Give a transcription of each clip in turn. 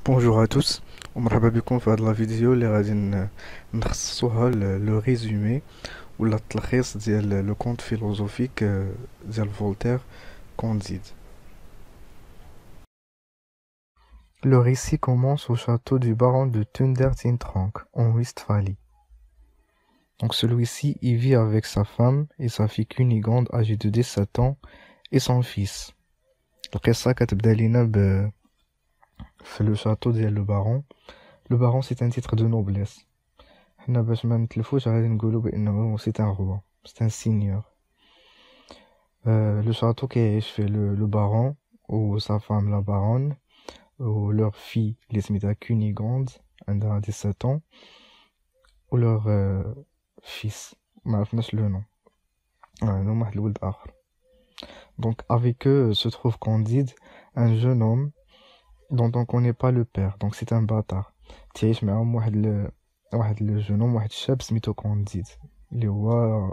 Bonjour à tous ومرحبا بكم في هذه الفيديو اللي غادي نخصصوها لو ريزومي ولا التلخيص ديال لو كونت فيلوزوفيك ديال فولتير كونديد. Le récit commence au château du baron de Thundertintrank en Westphalie. Donc celui-ci y vit avec sa femme et sa fille Cunégonde âgée de 17 ans et son fils. القصة كتبدا لينا في لو شاتو ديال لو بارون. لو بارون سي ان تيتر دو نوبليس. حنا باش ما نتلفوش غادي نقولوا بانه سي ان روا، سي ان سينيور. لو شاتو كيعيش فيه لو بارون و سا فام لا بارون و لور في اللي سميتها كونيغوند عندها 17 ans و لور فيس ما عرفناش لو نون، عندهم واحد الولد اخر. Donc avec eux se trouve Candide, un jeune homme dont on connaît pas le père, donc c'est un bâtard. تعيش معاهم واحد le jeune homme, واحد الشاب سميتو Candide اللي هو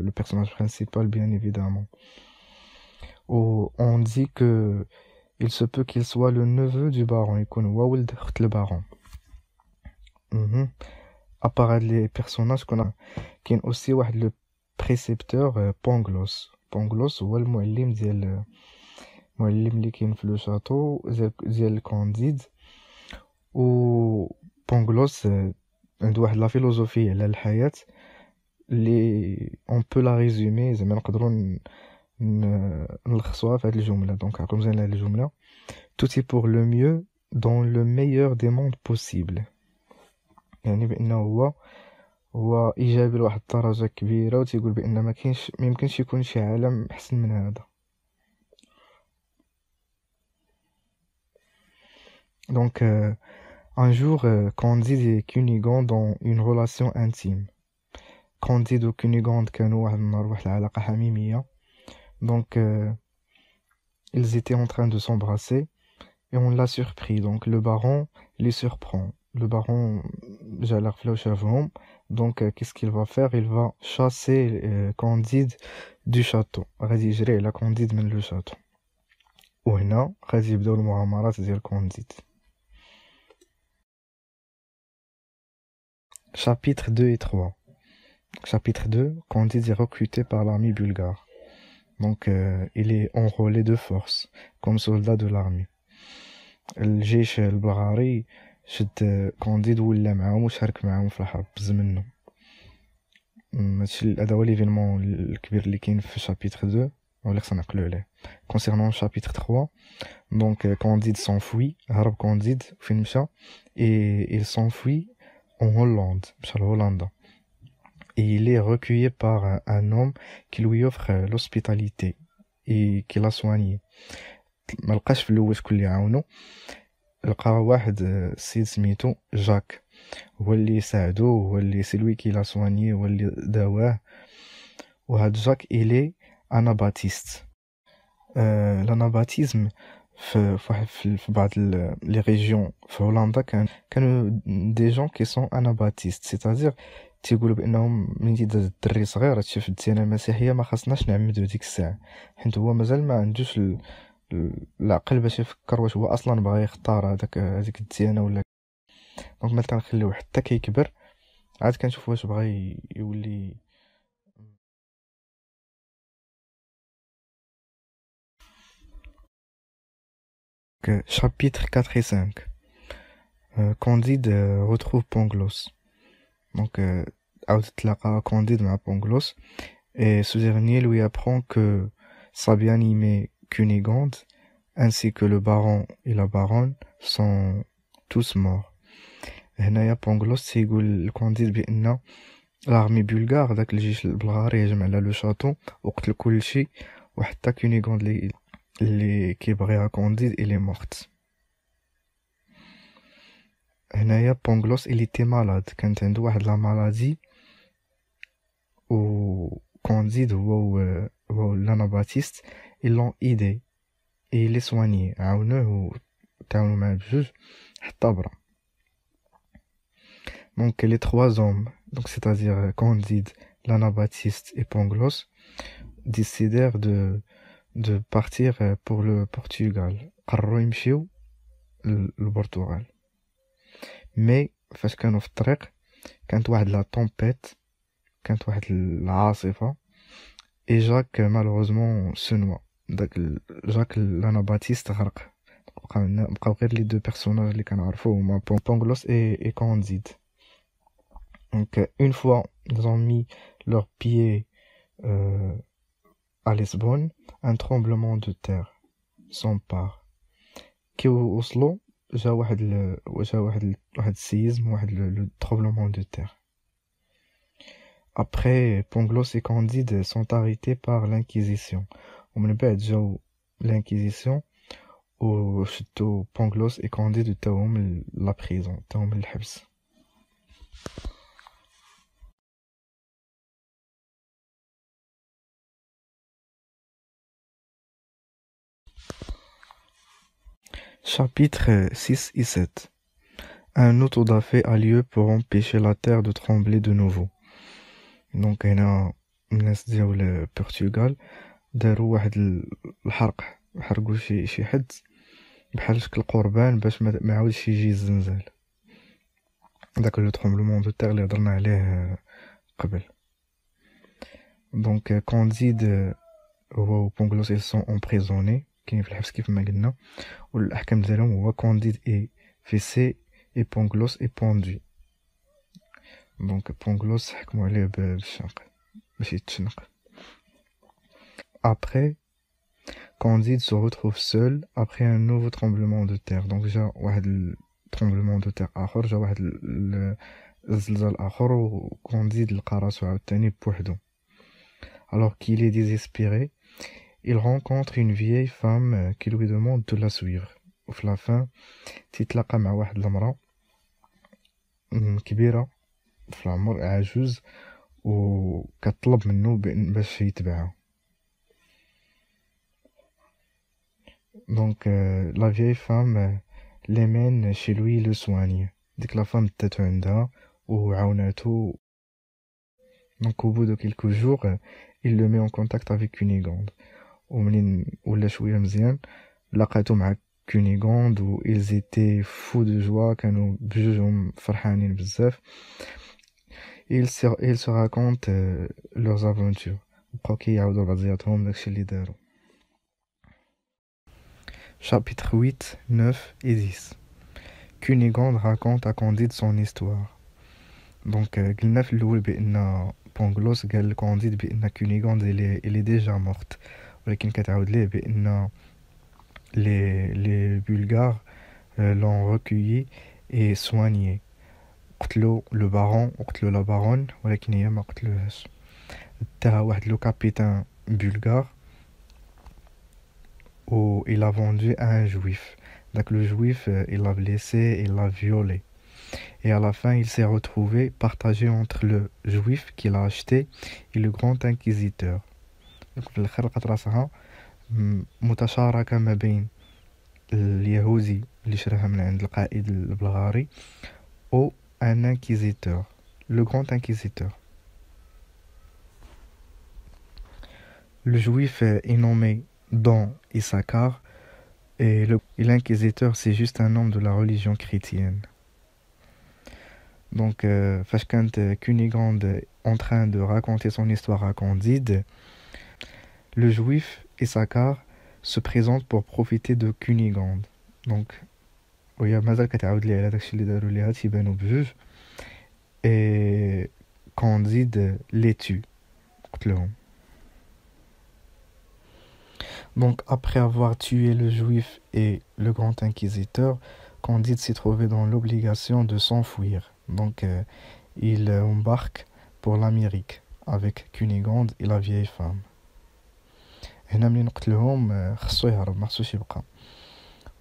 le personnage principal bien évidemment. Où on dit que il se peut qu'il soit le neveu du baron, يكون هو ولد أخت البارون. À part les personnages qu'on a, كاين aussi واحد le précepteur Pangloss. Pangloss هو المعلم ديال المعلم اللي كاين في لو شاتو ديال كونديد. و بونغلوس عنده واحد لا فيلوزوفي على الحياة اللي اون بو لا ريزومي، زعما نقدروا نلخصوها في هذه الجملة. دونك عقلوا مزيان هذه الجملة: tout est pour le mieux dans le meilleur des mondes possibles. يعني بانه هو ايجابي لواحد الدرجة كبيرة وتيقول بان ما يمكنش يكون شي عالم احسن من هذا. Donc un jour Candide et Cunégonde ont une relation intime. Candide و Cunégonde كانوا واحد النهار واحد العلاقة حميمية. Donc ils étaient en train de s'embrasser et on l'a surpris. Donc le baron les surprend. Le baron جا لغفلة وشافهم. Donc qu'est-ce qu'il va faire? Il va chasser Candide du château. غادي يجري على Candide من le château. وهنا غادي يبداو المغامرات ديال Candide. Chapitres 2 et 3. Chapitre 2, Candide est recruté par l'armée bulgare. Donc il est enrôlé de force comme soldat de l'armée. الجيش البلغاري شد كونديد ولا معاهم وشارك معاهم في الحرب بز منه. هادشي هذا هو ليفينمون الكبير اللي كاين في شابيتر 2 ولا خصنا نعقلوا عليه. Concernant chapitre 3, donc Candide s'enfuit, هرب كونديد فين مشى؟ et il s'enfuit en Hollande, مشى لهولندا. Et il est recueilli par un homme qui lui offre l'hospitalité et qui l'a soigné. ما لقاش في الاول شكون اللي عاونو، لقى واحد السيد سميتو جاك هو اللي ساعدو، هو اللي سي لوي كي لا سواني، هو اللي داواه. وهاد جاك إلي اناباتيست. الاناباتيزم في بعض لي ريجيون في هولندا كانوا دي جون كي سون اناباتيست، سيتادير تيقولوا بانهم ملي تيداز الدري صغير هادشي في الديانه المسيحيه ما خاصناش نعمدو ديك الساعه، حيت هو مازال ما عندوش العقل باش يفكر واش هو اصلا بغى يختار هذيك الديانه ولا. دونك ما كنخليوه حتى كيكبر عاد كنشوف واش بغى يولي. Chapitre 4 et 5. Candide retrouve Pangloss. Donc عاود تلاقى Candide مع Pangloss et ce dernier lui apprend que sa bien-aimée Cunégonde ainsi que le baron et la baronne sont tous morts. هنايا Pangloss تيقول لكونديد بأن l'armée bulgare داك الجيش البلغاري هجم على لو شاتو وقتل كلشي وحتى كونيغوند اللي كيبغيها كونديد إلي مورت. هنايا بونغلوس إلي تي مالاد، كانت عنده واحد لا مالادي، و كونديد هو لاناباتيست ils l'ont aidé et il est soigné، عاونوه وتعاونوا معاه بجوج حتى برا. Donc les trois hommes, donc c'est-à-dire Candide, l'anabaptiste et Pangloss, décidèrent de partir pour le Portugal. قرروا يمشيو للبرتغال. مي فاش كانوا في الطريق كانت واحد لا طومبيت، كانت واحد العاصفة، اي جاك مالوغوزمون سو نوا. داك جاك لانا باتيست غرق. بقاو غير لي دو بيرسوناج اللي كنعرفو هما بونغلوس اي كونديد. Donc, une fois ils ont mis leurs pieds à Lisbonne, un tremblement de terre s'empare. كي وصلوا جا واحد السيزم، واحد le tremblement de terre. Après, Pangloss et Candide sont arrêtés par l'Inquisition. ومن بعد جاو l'Inquisition وشدوا Pangloss et Candide تاهم la prison، تاهم الحبس. Chapitres 6 et 7. Un autre daffé a lieu pour empêcher la terre de trembler de nouveau. Donc هنا الناس ديال البرتغال داروا واحد الحرق، حرقوا شي حد بحال شكل قربان باش ما عاودش يجي الزلزال، داك لو ترومبلومون دو تير اللي هضرنا عليه قبل. دونك كونديد هو بونغلوس ils sont emprisonnés، كاين في الحبس كيف ما قلنا، والاحكام ديالهم هو كونديد اي فيسي اي بونغلوس اي بوندي. دونك بونغلوس حكموا عليه بالشنق باش يتشنق. Après, Candide se retrouve seul après un nouveau tremblement de terre. Donc جا واحد tremblement de terre اخر، جا واحد الزلزال اخر، وكونديد لقى راسو عاوتاني بوحدو. Alors qu'il est désespéré, il rencontre une vieille femme qui lui demande de la suivre. وفي la fin تيتلاقى مع واحد المرأة كبيرة في العمر، عجوز، وكتطلب منه باش يتبعها. Donc la vieille femme l'emmène chez lui le soigne. ديك لا فام داتو عندها وعاوناتو. Donc au bout de quelques jours il le met en contact avec Cunégonde. ومنين ولا شوية مزيان لقاتو مع كونيغوند و ils étaient fous de joie، كانوا بجوجهم فرحانين بزاف. ils se racontent leurs aventures، بقاو كيعاودوا بعضياتهم داكشي اللي داروا. Chapitres 8, 9 et 10. Cunégonde raconte à Candide son histoire. Donc قلنا في الأول بأن بونغلوس قال لكونديد بأن كونيغوند elle est déjà morte، ولكن كتعاود ليه بأن les Bulgares l'ont recueilli et soigné. قتلوا لو بارون وقتلوا لا بارون، ولكن هي ما قتلوهاش. داها واحد لو كابيتان بولغار où il a vendu à un juif. Donc le juif, il l'a blessé, il l'a violé. Et à la fin, il s'est retrouvé partagé entre le juif qu'il a acheté et le grand inquisiteur. Donc في الآخر لقات راسها متشاركة ما بين اليهودي اللي شراها من عند القائد البلغاري و un inquisiteur, le grand inquisiteur. Le juif est nommé Don Issachar et l'inquisiteur c'est juste un nom de la religion chrétienne. Donc فاش كانت Cunégonde en train de raconter son histoire à Candide, le juif Issachar se présente pour profiter de Cunégonde. Donc وهي مازال كتعاود ليه على داكشي اللي داروا ليها تيبانوا بجوج، et Candide les tue، قتلهم. Donc après avoir tué le juif et le grand inquisiteur, Candide s'est trouvé dans l'obligation de s'enfuir. Donc il embarque pour l'Amérique avec Cunégonde et la vieille femme. هنا منين قتلهم خصو يهرب، ما خصوش يبقى،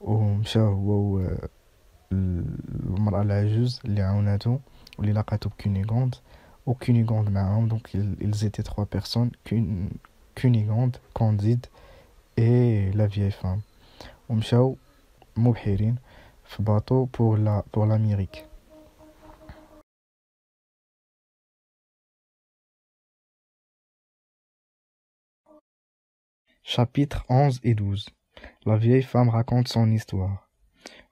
ومشى هو المرأة العجوز اللي عاوناتو واللي لقاتو بكونيغوند، وكونيغوند معاهم. Donc ils étaient 3 personnes: Cunégonde, Candide et la vieille femme. ومشاو مبحرين في باطو pour l'Amérique. Chapitres 11 et 12. La vieille femme raconte son histoire.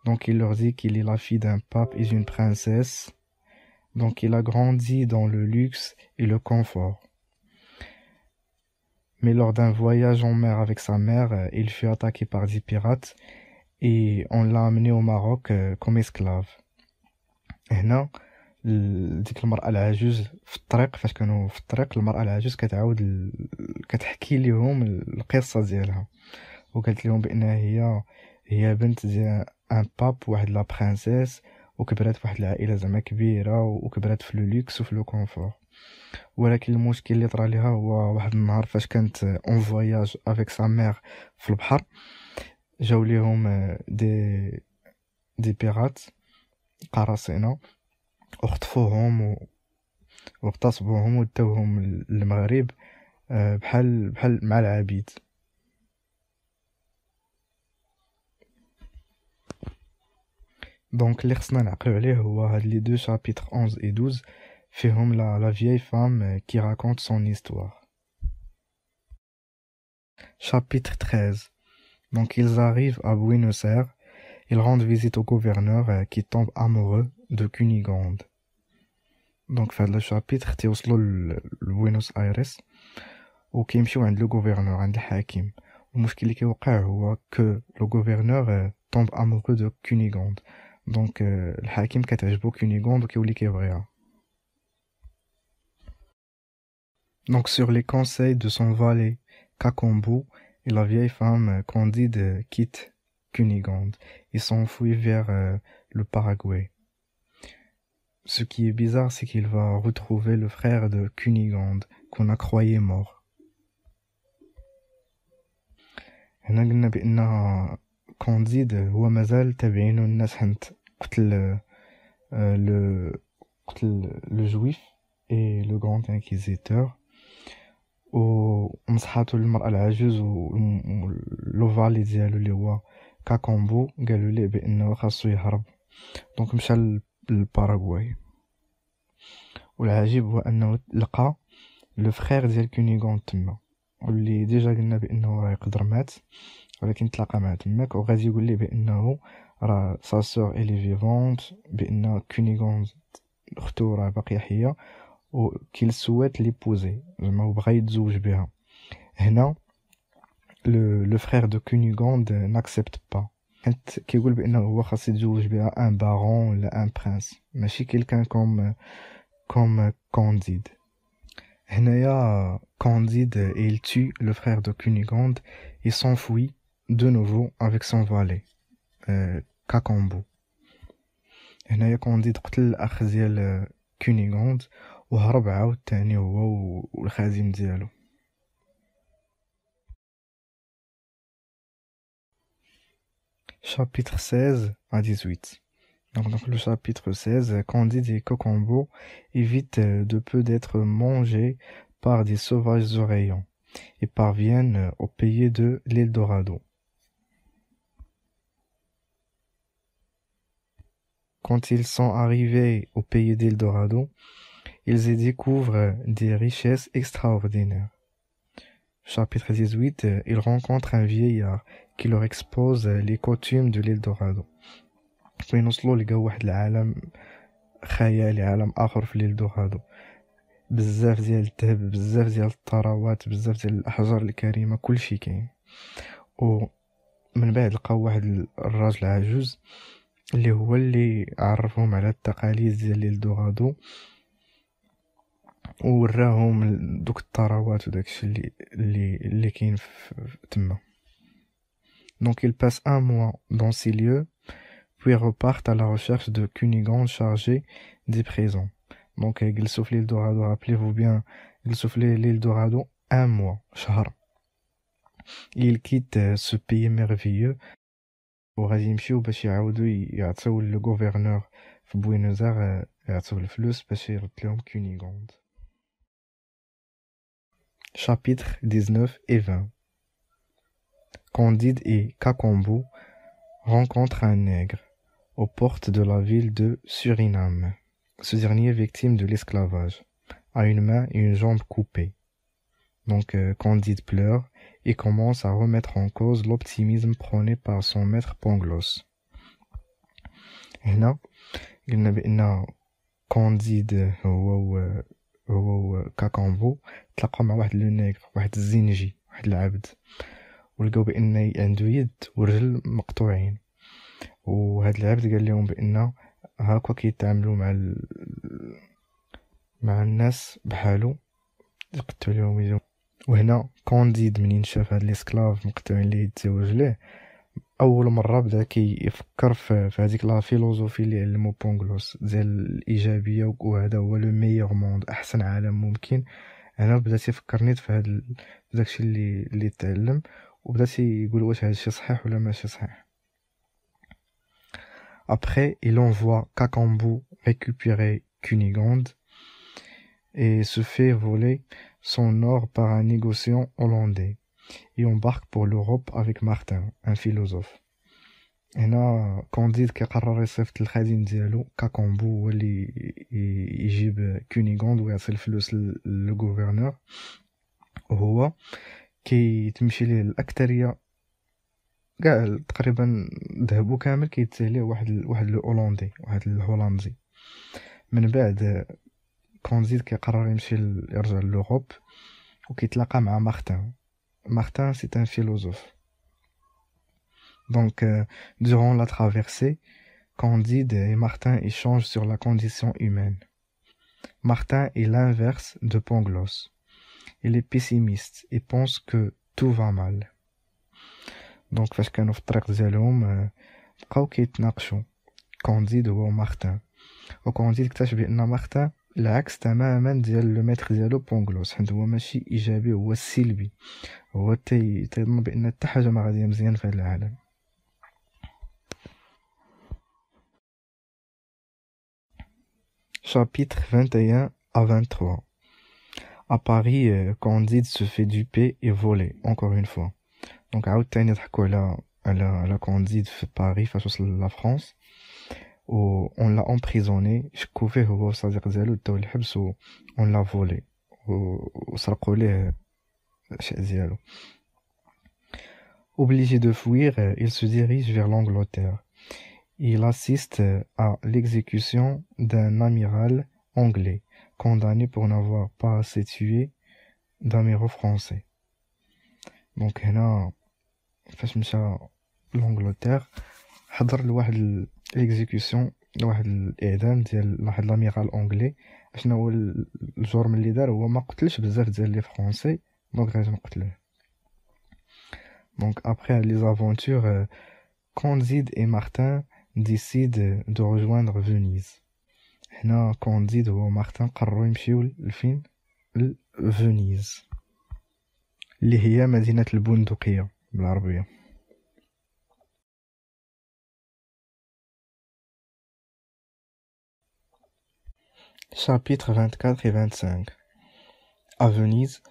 Donc il leur dit qu'il est la fille d'un pape et d'une princesse. Donc il a grandi dans le luxe et le confort. Mais lors d'un voyage en mer avec sa mère, il fut attaqué par 10 pirates et on l'a amené au Maroc comme esclave. هنا ديك المرأة العجوز في الطريق، فاش كانوا في الطريق المرأة العجوز كتحكي لهم القصة ديالها، وقالت لهم بأنها هي بنت ديال ان باب واحد لا برانسيس، وكبرات في واحد العائلة زعما كبيرة، وكبرات في لو لوكس وفي لو كونفور. ولكن المشكل اللي طرا ليها هو واحد النهار فاش كانت اون فواياج افيك سا مير في البحر، جاو ليهم دي بيرات قراصنة وخطفوهم واغتصبوهم وداوهم للمغرب بحال مع العبيد. دونك اللي خصنا نعقلو عليه هو هاد لي دو شابيتر 11 et 12 فيهم la vieille femme qui raconte son histoire. Chapitre 13. Donc ils arrivent à Buenos Aires, ils rendent visite au gouverneur qui tombe amoureux de Cunégonde. Donc في هذا الشابيتر تيوصلوا لبوينوس ايرس وكيمشيو عند لو غوفرنور، عند الحاكم. المشكل اللي كيوقع هو كو لو غوفرنور tombe amoureux de Cunégonde. Donc الحاكم كتعجبو كونيغوند وكيولي كيبغيها. Donc sur les conseils de son valet Cacambo, et la vieille femme Candide quitte Cunégonde et s'enfuit vers le Paraguay. Ce qui est bizarre, c'est qu'il va retrouver le frère de Cunégonde qu'on a croyé mort. هنا قلنا بأن كانديد هو مازال تابعينو الناس حنت قتل le juif et le grand inquisiteur، ونصحاتو للمرأة العجوز والوفالي ديالو اللي هو كاكامبو قالوا ليه بأنه خاصو يهرب. دونك مشى للباراغواي، والعجيب هو أنه لقى لو فخير ديال كونيغوند تما، واللي ديجا قلنا بأنه راه يقدر مات، ولكن تلاقى معاه تماك وغادي يقول ليه بأنه راه سا سور إلي فيفونت، بأن كونيغوند اختو راه باقية حية وكيل سوات ليبوزي، زعما هو بغا يتزوج بها. هنا لو فرير دو كونيغوند ناكسبت با، حيت كيقول بأنه هو خاص يتزوج بها ان بارون ولا ان برانس، ماشي كيلكان كوم كانديد. هنايا كانديد il tue le frère de Cunégonde et s'enfuit de nouveau avec son valet Cacambo. هنايا كانديد قتل الأخ ديال كونيغوند وهرب عاود تاني هو والخادم ديالو. Chapitre 16 à 18. Donc le chapitre 16, Candide et Cacambo évitent de peu d'être mangés par des sauvages oreillons et parviennent au pays de l'Eldorado. Quand ils sont arrivés au pays d'Eldorado, ils y découvrent des richesses extraordinaires. Chapitre 18, ils rencontrent un vieillard qui leur expose les coutumes de l'Eldorado. فين وصلوا لقاو واحد العالم خيالي، عالم آخر في l'Eldorado، بزاف ديال الذهب، بزاف ديال الثروات، بزاف ديال الأحجار الكريمة، كلشي كاين. ومن بعد لقاو واحد الراجل عجوز اللي هو اللي عرفهم على التقاليد ديال l'Eldorado ووراهم دوك الثروات وداكشي اللي كاين تما. Donc ils passent un mois dans ces lieux puis repartent à la recherche de Cunégonde chargé des présents. Donc جلسوا في l'Eldorado، rappelez-vous bien جلسوا في l'Eldorado un mois، شهر. ils quittent ce pays merveilleux وغادي يمشيو باش يعاودوا يعطيو لو غوفرنور في بوينوس اير يعطيو الفلوس باش يرد لهم كونيغوند. Chapitres 19 et 20. Candide et Cacambo rencontrent un nègre aux portes de la ville de Suriname. Ce dernier, victime de l'esclavage, a une main et une jambe coupées. Donc Candide pleure et commence à remettre en cause l'optimisme prôné par son maître Pangloss. هنا قلنا بان كونديد هو كاكامبو تلاقاو مع واحد لو نيغر، واحد الزنجي، واحد العبد، ولقاو بان عنده يد ورجل مقطوعين. وهاد العبد قال لهم بان هاكا كيتعاملوا مع الناس بحالو، يقتلوا لهم يدهم. وهنا كونديد منين شاف هاد ليسكلاف مقطوعين ليه يتزوج ليه، اول مره بدا كيفكر في هذيك لا فيلوزوفي اللي علمو بونغلوس ديال الايجابيه، وهذا هو لو ميور موند، احسن عالم ممكن. انا بدات يفكر نيت في داكشي اللي تعلم، وبدات يقول واش هادشي صحيح ولا ماشي صحيح. Après, il envoie Kakambu récupérer Cunégonde et se fait voler son or par un négociant hollandais. Il embarque pour l'Europe avec Martin, un philosophe. هنا كونديد كيقرر يصيفط الخادم ديالو كاكامبو هو اللي يجيب كونيغوند ويعطي الفلوس للغوفرنور، وهو كيتمشي ليه الاكثريه كاع تقريبا ذهبوا كامل كيتسه ليه واحد الهولندي، واحد الهولندي. من بعد كونديد كيقرر يرجع للوروب وكيتلاقى مع مارتن سي ان فيلوزوف. Donc, durant la traversée, Candide et Martin échangent sur la condition humaine. Martin est l'inverse de Pangloss. Il est pessimiste et pense que tout va mal. Donc, فاش كانوا في الطريق ديالهم بقاو كيتناقشوا كانديد ومارتن، وكانديد اكتشف بان مارتن العكس تماما ديال لو ميتر ديالو بونغلوس، حيت هو ماشي ايجابي، هو سلبي، هو تيظن بان حتى حاجه ما غاديه مزيان في هذا العالم. Chapitre 21 à 23. À Paris, Candide se fait duper et voler, encore une fois. Donc, عاوتاني ضحكوا على Candide في Paris فاش وصل لا فرنسا، و on l'a emprisonné، شكو فيه هو والصديق ديالو، داو الحبس و on l'a volé، وسرقوا ليه الأشياء ديالو. Obligé de fuir, il se dirige vers l'Angleterre. Il assiste à l'exécution d'un amiral anglais, condamné pour n'avoir pas assez tué d'amiraux français. Donc هنا فاش مشى لأنجلترا حضر لواحد l'exécution، لواحد الإعدام ديال واحد الاميرال أنجلي. شنو هو الجرم اللي دار؟ هو ما قتلش بزاف ديال لي فرونسي، دونك لازم نقتلوه. Donc après les aventures, Candide et Martin décident de rejoindre Venise. هنا كونديد ومارتن قرروا يمشيو لفين؟ لفينيز اللي هي مدينة البندقية بالعربية. Chapitre 24 et 25. À Venise,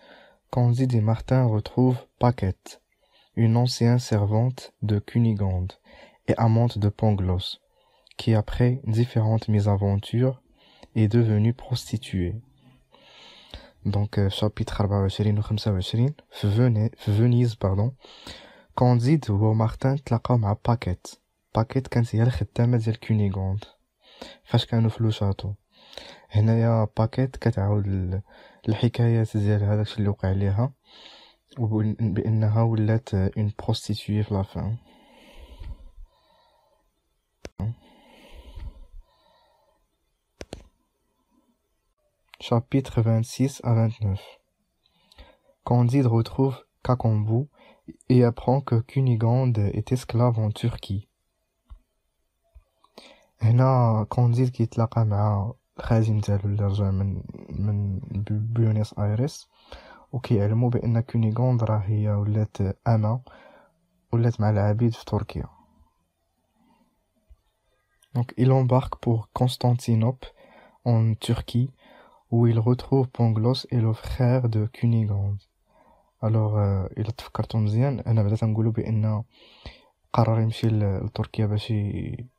Candide et Martin retrouvent Paquette, une ancienne servante de Cunégonde et amante de Pangloss, qui après différentes mésaventures est devenue prostituée. Donc chapitre 24 و 25 في فينيز كانديد ومارتن تلاقاو مع باكيت كانت هي الخدامه ديال كونيغوند فاش كانوا في لو شاتو. هنايا باكيت كتعاود الحكايات ديال هذاك اللي وقع ليها، وبانها ولات اون بروستيتوي في لافان. Chapitre 26 à 29. Candide retrouve Kakambu et apprend que Cunégonde est esclave en Turquie. هنا كانديد كيتلاقى مع الخازن ديالو اللي رجع من بيونيس ايرس، وكيعلموا بان كونيغوند راه هي ولات مع العبيد في تركيا. Donc il embarque pour Constantinople en Turquie où il retrouve Pangloss et le frère de Cunégonde. Alors إلا تفكرتوا مزيان أنا بدات نقولوا بأن قرر يمشي لتركيا باش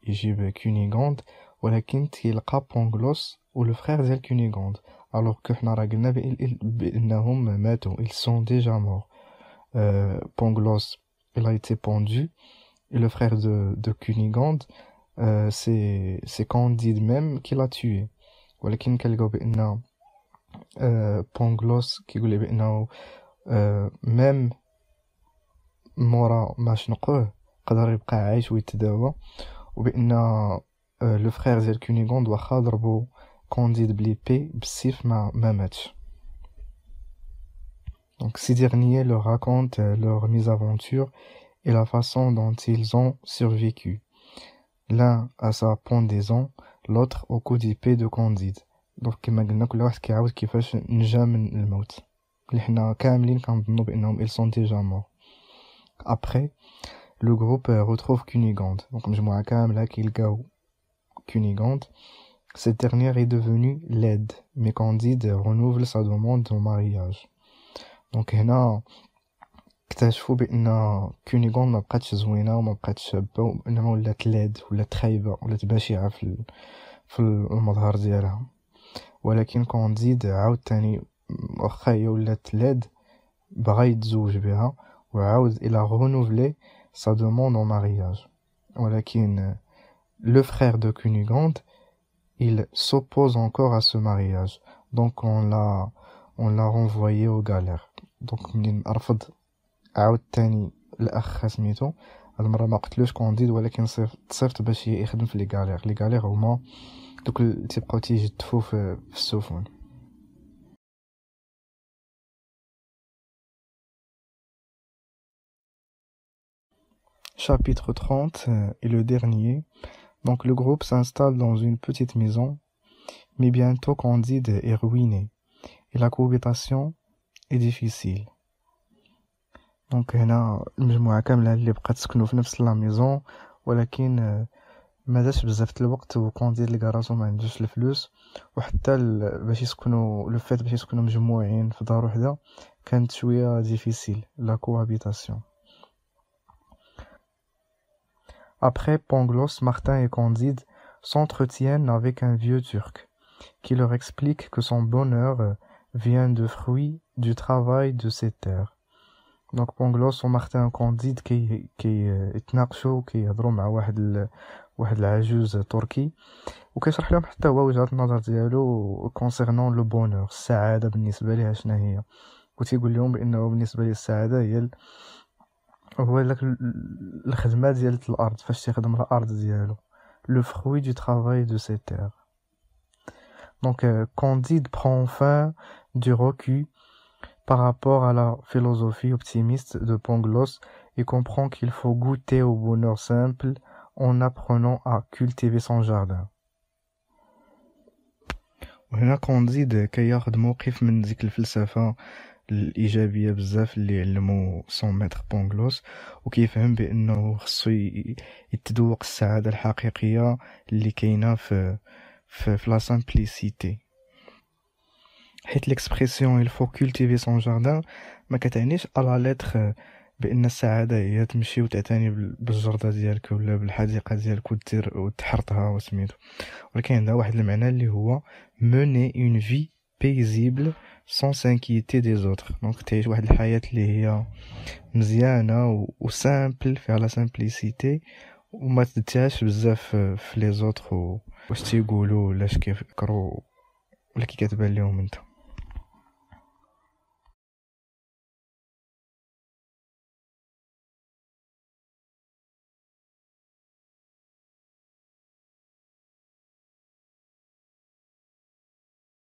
يجيب كونيغوند، ولكن تيلقى بونغلوس ولو فخير ديال كونيغوند. alors que حنا راه قلنا بأنهم ماتوا، ils sont déjà morts. Pangloss il a été pendu et le frère de Cunégonde c'est Candide même qui l'a tué. ولكن كنلقاو بأن بونغلوس كيقول بأنه ميم مورا ما شنقوه قدر يبقى عايش ويتداوى، وبأن لو فخير ديال كونيغوند واخا ضربو كونديد بليبي بالسيف ما ماتش. Donc ces derniers leur racontent leur mésaventure et la façon dont ils ont survécu. L'un à sa pendaison, l'autre au coup d'épée de Candide. Donc كما قلنا كل واحد كيعاود كيفاش نجا من الموت اللي حنا كاملين كنظنوا بانهم ils sont déjà morts. Après, le groupe retrouve Cunégonde. Donc مجموعة كاملة كيلقاو Cunégonde. Cette dernière est devenue laide, mais Candide renouvelle sa demande en mariage. Donc هنا اكتشفوا بان كونيغون ما بقاتش زوينه وما بقاتش شابه، وانما ولات لاد، ولات خايبه، ولات بشعه في المظهر ديالها. ولكن كونديد عاوتاني واخا هي ولات لاد بغا يتزوج بها، وعاود الى رونوفلي sa demande en mariage. ولكن le frère de Cunégonde, il s'oppose encore à ce mariage. Donc on l'a renvoyé aux galères. Donc منين رفض عاود تاني الاخ سميتو، هاد المره ما قتلوش كونديد ولكن صيفط باش يخدم في لي غالير هما دوك اللي تيبقاو تيجدفوا في السفن. Chapitre 30 et le dernier. Donc le groupe s'installe dans une petite maison, mais bientôt Candide est ruiné et la cohabitation est difficile. دونك هنا المجموعة كاملة اللي بقات تسكنوا في نفس لا ميزون، ولكن ما داش بزاف الوقت وكونديد لقى راسو ما عندوش الفلوس، وحتى باش يسكنوا لو فات باش يسكنوا مجموعين في دار وحده كانت شويه ديفيسيل لا cohabitation. Après Pangloss, Martin et Candide s'entretiennent avec un vieux turc qui leur explique que son bonheur vient de fruits du travail de ses terres. Donc Pangloss ومارتن كونديد كي يتناقشوا كيهضروا مع واحد العجوز تركي، وكيشرح لهم حتى هو وجهة النظر ديالو concernant le bonheur، السعادة بالنسبة ليه شنو هي، وتيقول لهم بانه بالنسبة ليه السعادة هي هو داك الخدمة ديال الارض، فاش تيخدم الارض ديالو le fruit du travail de ses terres. Donc Candide prend enfin du recul par rapport à la philosophie optimiste de Pangloss et comprend qu'il faut goûter au bonheur simple en apprenant à cultiver son jardin. وهنا كونديد كياخد موقف من ديك الفلسفة الإيجابية بزاف اللي علمو سون ميتر بونغلوس، وكيفهم بأنه خصو يتذوق السعادة الحقيقية اللي كاينة في لا سامبليسيتي. حيت l'expression il faut cultiver son jardin ما كتعنيش على لتر بان السعاده هي تمشي وتعتني بالجرده ديالك ولا بالحديقه ديالك وتحرطها وسميتو، ولكن عندها واحد المعنى اللي هو mener une vie paisible sans s'inquiéter des autres. دونك تعيش واحد الحياه اللي هي مزيانه وسامبل فيها لا سامبليسيتي، وما تدتهاش بزاف في لي زوتر واش تيقولوا ولا اش كيفكروا ولا كي كتبان لهم انت.